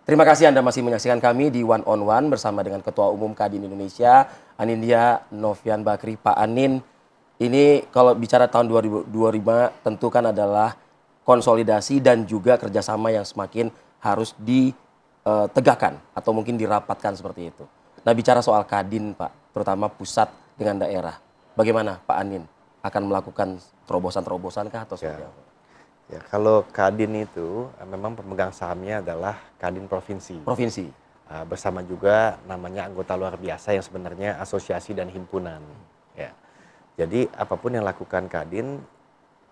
Terima kasih Anda masih menyaksikan kami di One on One bersama dengan Ketua Umum Kadin Indonesia, Anindya Novian Bakri. Pak Anin, ini kalau bicara tahun 2025 tentu kan adalah konsolidasi dan juga kerjasama yang semakin harus ditegakkan atau mungkin dirapatkan seperti itu. Nah, bicara soal Kadin Pak, terutama pusat dengan daerah, bagaimana Pak Anin akan melakukan terobosan-terobosan kah atau seperti apa? Ya, kalau Kadin itu memang pemegang sahamnya adalah Kadin Provinsi. Provinsi. Bersama juga namanya anggota luar biasa yang sebenarnya asosiasi dan himpunan. Ya. Jadi apapun yang lakukan Kadin,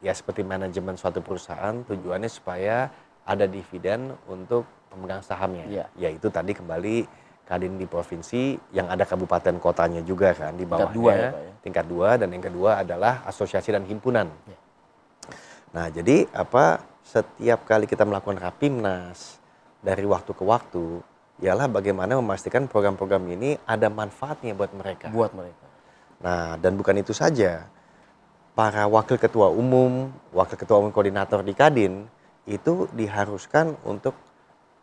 ya seperti manajemen suatu perusahaan, tujuannya supaya ada dividen untuk pemegang sahamnya. Ya. Yaitu tadi kembali Kadin di provinsi yang ada kabupaten kotanya juga kan di bawahnya. Tingkat 2 ya Pak ya. Tingkat 2 dan yang kedua adalah asosiasi dan himpunan. Ya. Nah, jadi setiap kali kita melakukan Rapimnas dari waktu ke waktu, ialah bagaimana memastikan program-program ini ada manfaatnya buat mereka. Buat mereka. Nah, dan bukan itu saja. Para wakil ketua umum koordinator di Kadin itu diharuskan untuk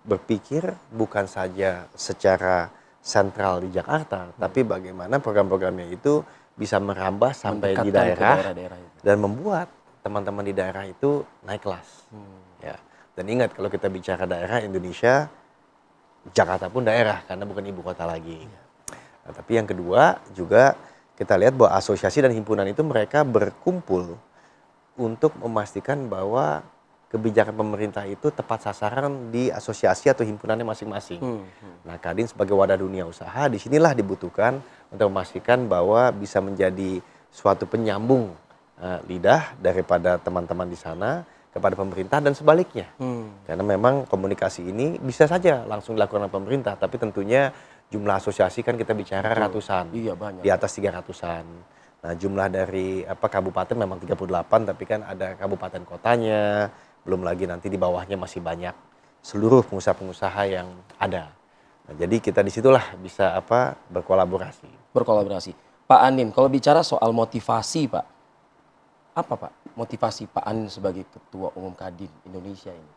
berpikir bukan saja secara sentral di Jakarta, tapi bagaimana program-programnya itu bisa merambah sampai di daerah dan membuat teman-teman di daerah itu naik kelas. Ya. Dan ingat kalau kita bicara daerah Indonesia, Jakarta pun daerah karena bukan ibu kota lagi. Nah, tapi yang kedua juga kita lihat bahwa asosiasi dan himpunan itu mereka berkumpul untuk memastikan bahwa kebijakan pemerintah itu tepat sasaran di asosiasi atau himpunannya masing-masing. Nah, Kadin sebagai wadah dunia usaha disinilah dibutuhkan untuk memastikan bahwa bisa menjadi suatu penyambung lidah daripada teman-teman di sana kepada pemerintah dan sebaliknya. Karena memang komunikasi ini bisa saja langsung dilakukan oleh pemerintah, tapi tentunya jumlah asosiasi kan kita bicara ratusan. Iya, banyak. Di atas 300-an. Nah, jumlah dari kabupaten memang 38, tapi kan ada kabupaten kotanya, belum lagi nanti di bawahnya masih banyak seluruh pengusaha-pengusaha yang ada. Nah, jadi kita disitulah bisa berkolaborasi. Pak Anin, kalau bicara soal motivasi Pak, apa Pak motivasi Pak Anin sebagai Ketua Umum Kadin Indonesia ini?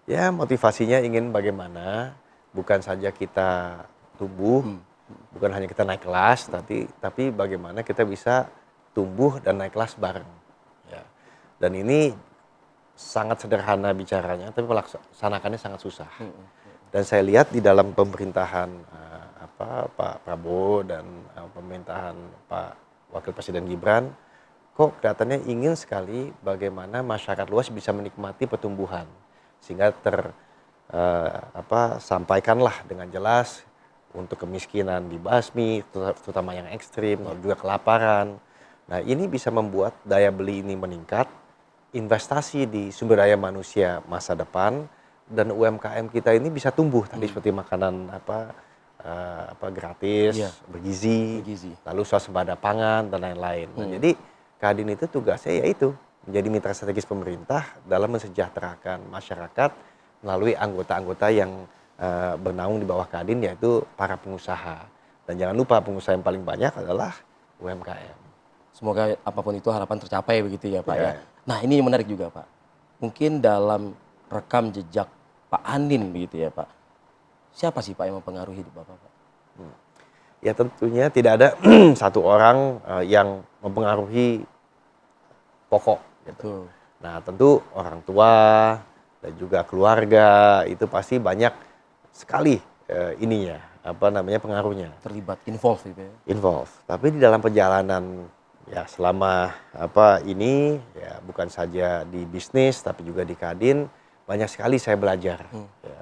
Ya, motivasinya ingin bagaimana bukan saja kita tumbuh, bukan hanya kita naik kelas, tapi bagaimana kita bisa tumbuh dan naik kelas bareng. Ya. Dan ini sangat sederhana bicaranya, tapi melaksanakannya sangat susah. Dan saya lihat di dalam pemerintahan Pak Prabowo dan pemerintahan Pak Wakil Presiden Gibran, kok kelihatannya ingin sekali bagaimana masyarakat luas bisa menikmati pertumbuhan sehingga sampaikanlah dengan jelas untuk kemiskinan dibasmi, terutama yang ekstrim, juga kelaparan. Nah, ini bisa membuat daya beli ini meningkat, investasi di sumber daya manusia masa depan, dan UMKM kita ini bisa tumbuh tadi seperti makanan gratis, bergizi, lalu swasembada pangan dan lain-lain. Nah, jadi Kadin itu tugasnya yaitu menjadi mitra strategis pemerintah dalam mensejahterakan masyarakat melalui anggota-anggota yang bernaung di bawah Kadin, yaitu para pengusaha. Dan jangan lupa pengusaha yang paling banyak adalah UMKM. Semoga apapun itu harapan tercapai begitu ya Pak ya. Nah, ini yang menarik juga Pak. Mungkin dalam rekam jejak Pak Anin begitu ya Pak. Siapa sih Pak yang mempengaruhi hidup Bapak Pak? Ya, tentunya tidak ada satu orang yang mempengaruhi pokok gitu. Nah, tentu orang tua dan juga keluarga itu pasti banyak sekali pengaruhnya. Terlibat, involve gitu ya. Involve. Tapi di dalam perjalanan ya selama ini ya bukan saja di bisnis tapi juga di Kadin banyak sekali saya belajar. Ya.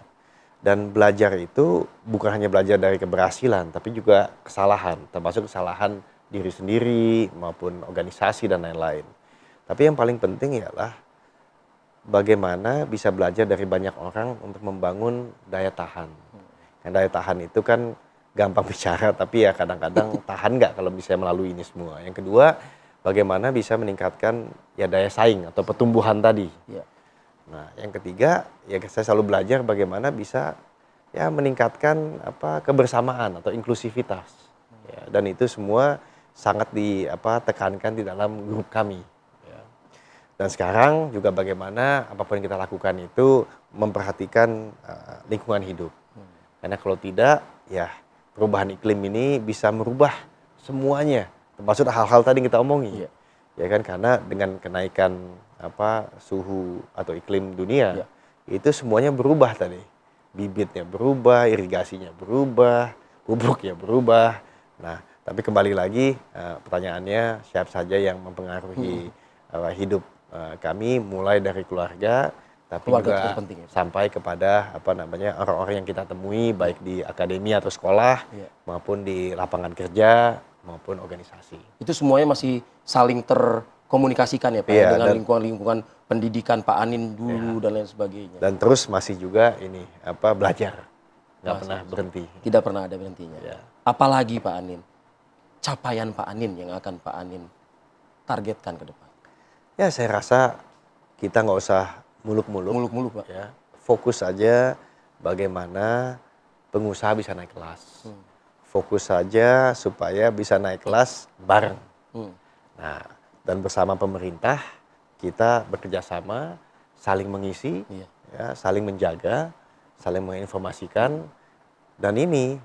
Dan belajar itu bukan hanya belajar dari keberhasilan tapi juga kesalahan, termasuk kesalahan diri sendiri maupun organisasi dan lain-lain. Tapi yang paling penting ialah bagaimana bisa belajar dari banyak orang untuk membangun daya tahan. Yang daya tahan itu kan gampang bicara, tapi ya kadang-kadang tahan nggak kalau bisa melalui ini semua. Yang kedua, bagaimana bisa meningkatkan ya daya saing atau pertumbuhan tadi. Ya. Nah, yang ketiga, ya saya selalu belajar bagaimana bisa ya meningkatkan kebersamaan atau inklusivitas. Ya, dan itu semua sangat ditekankan di dalam grup kami. Dan sekarang juga bagaimana apapun yang kita lakukan itu memperhatikan lingkungan hidup. Karena kalau tidak, ya perubahan iklim ini bisa merubah semuanya, termasuk hal-hal tadi yang kita omongin. Iya. Ya kan, karena dengan kenaikan suhu atau iklim dunia, Iya. itu semuanya berubah tadi. Bibitnya berubah, irigasinya berubah, pupuknya berubah. Nah, tapi kembali lagi pertanyaannya, siapa saja yang mempengaruhi hidup kami, mulai dari keluarga, tapi Keluarga juga terpenting ya, Pak. sampai kepada orang-orang yang kita temui baik di akademi atau sekolah, Iya. maupun di lapangan kerja maupun organisasi. Itu semuanya masih saling terkomunikasikan ya Pak, Iya, dengan dan lingkungan-lingkungan pendidikan Pak Anin dulu dan lain sebagainya. dan terus masih juga ini belajar, nggak Masih. pernah berhenti. Tidak pernah ada berhentinya. Ya. Apalagi Pak Anin, capaian Pak Anin yang akan Pak Anin targetkan ke depan. Ya, saya rasa kita nggak usah muluk-muluk. Muluk-muluk Pak. Ya, fokus saja bagaimana pengusaha bisa naik kelas. Fokus saja supaya bisa naik kelas bareng. Hmm. Nah, dan bersama pemerintah kita bekerja sama, saling mengisi, Iya. ya, saling menjaga, saling menginformasikan. Dan ini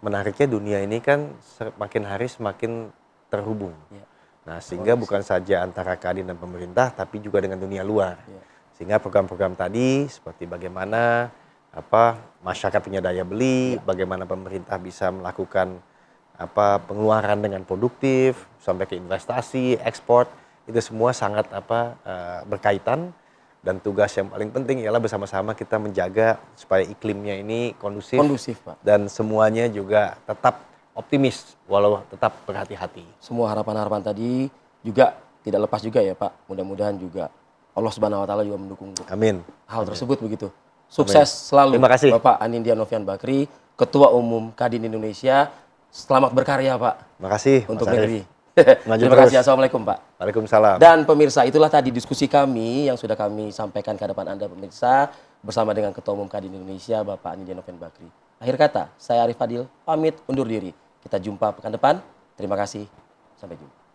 menariknya, dunia ini kan semakin hari semakin terhubung. Iya. Nah, sehingga bukan saja antara Kadin dan pemerintah, tapi juga dengan dunia luar. Iya. Sehingga program-program tadi seperti bagaimana masyarakat punya daya beli, bagaimana pemerintah bisa melakukan pengeluaran dengan produktif sampai ke investasi, ekspor, itu semua sangat berkaitan. Dan tugas yang paling penting ialah bersama-sama kita menjaga supaya iklimnya ini kondusif, Pak. dan semuanya juga tetap optimis walau tetap berhati-hati. Semua harapan-harapan tadi juga tidak lepas juga ya Pak. Mudah-mudahan juga Allah Subhanahu wa taala juga mendukung Amin. hal tersebut begitu. Sukses selalu Terima kasih. Bapak Anindya Novian Bakri, Ketua Umum Kadin Indonesia. Selamat berkarya Pak Terima kasih untuk Mas Arief. negeri. Maju Terima terus. kasih. Assalamualaikum Pak. Waalaikumsalam. Dan pemirsa, itulah tadi diskusi kami yang sudah kami sampaikan ke hadapan Anda pemirsa bersama dengan Ketua Umum Kadin Indonesia Bapak Anindya Novian Bakri. Akhir kata, saya Arif Fadil pamit undur diri. Kita jumpa pekan depan. Terima kasih. Sampai jumpa.